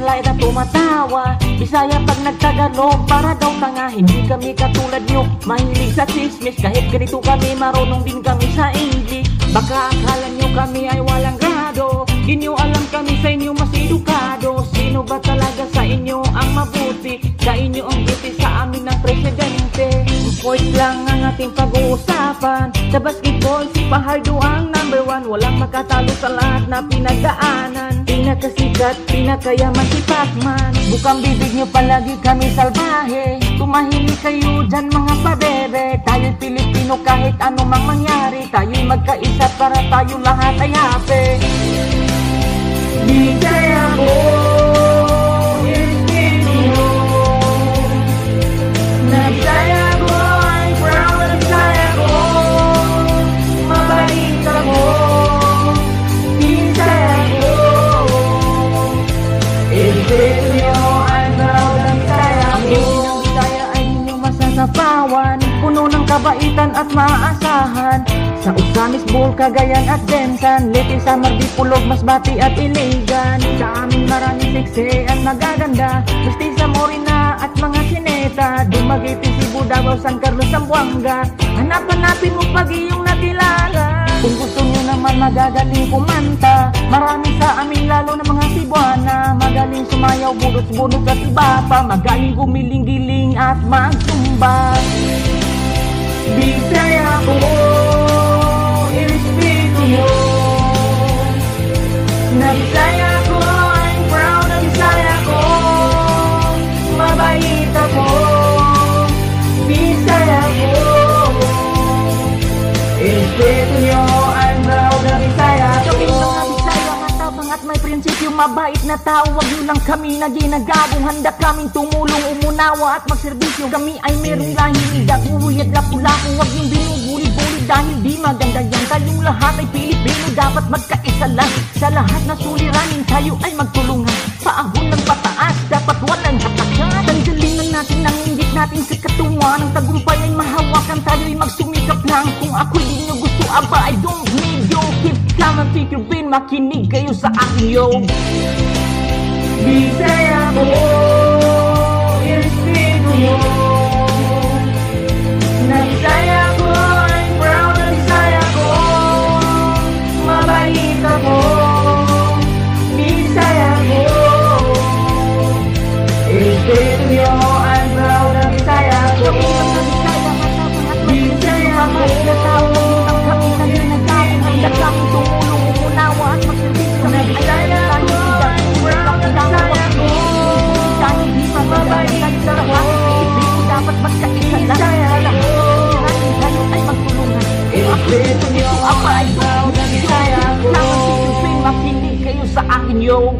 sanlay na tumatawa. Bisaya pag nagtagalog, para daw tanga. Hindi kami katulad nyo, mahilig sa chismis. Kahit ganito kami, marunong din kami sa English. Baka akala nyo kami ay walang grado, di nyo alam kami sa inyo mas edukado. Sino ba talaga sa inyo ang mabuti? Sa inyo ang beauty, sa amin ang presidente. Sports lang ang ating pag-uusapan. Sa basketball, si Fajardo ang #1. Walang makatalo sa lahat na pinagdaanan. Pinakasikat, pinakayaman si Pacman. Bukang bibig nyo palagi kami salbahe. Tumahimik kayo dyan mga pabebe. Tayo'y Pilipino kahit ano mang mangyari. Tayo'y magkaisa para tayo lahat ay happy. Bisaya ko, Pilipino. Nagsaya ko, I'm proud na nagsaya ko. Mabalik ako, Bisaya ko. Pilipino, I'm proud na nagsaya ko. Ang ibig ng Bisaya ay inyong masasapawan, puno ng kabaitan at maaasahan. Sa Usamis, Bohol, Cagayan at Jensan, Leyte, Samar, Dipolog, Masbate at Iligan. Sa amin maraming seksi at magaganda, Mestiza, Morena at mga sineta. Dumaguete, Cebu, Davao, San Carlos, Zamboanga. Hanap-hanapin mo pag iyong nakilala. Kung gusto nyo naman magagaling kumanta, marami sa amin lalo na mga Cebuana. Magaling sumayaw, bunot-bunot at iba pa. Magaling gumiling-giling at magsumba. Bisaya ko, irespeto mo. Nagsaya ko, I'm proud na Bisaya ko. Mabait ako, Bisaya ko. Irespeto nyo, I'm proud na Bisaya ko. Kami mga Bisaya, matapang at may prinsipyo. Mabait na tao, wag nyo lang kami na ginagabong. Handa kaming tumulong, umunawa at magserbisyo. Kami ay merong lahing idak, uwiyat lapu-lapu. Wag nyo binubuli-buli dahil di maganda yan. Kayong lahat ay Pilipino, dapat magkaisa lang. Sa lahat na suliranin, tayo ay magtulungan. Paahon ng pataas, dapat walang hatakan. Tanggalin natin ang inggit natin sa katuwa. Ng tagumpay ay mahawakan, tayo ay magsumikap lang. Kung ako'y di nyo gusto, aba, I don't need you. Keep calm and pick your brain, makinig kayo sa akin, yo. Bisaya ko, irespeto mo. Nagsaya ko, I'm proud na Bisaya ko. Mabait ako, Bisaya ko. Irespeto nyo, I'm proud na Bisaya ko. Bisaya ko, natawag kami na ginagawin. Handa kami tumulong, umunawa at magservisyo. Nagsaya ko, I'm proud na Bisaya ko. Dahil di mababalik sa lahat, dapat magkaisa lang. Tayo ay magtulungan. Irespeto nyo, I'm proud na Bisaya ko. Makinig kayo sa akin, yo.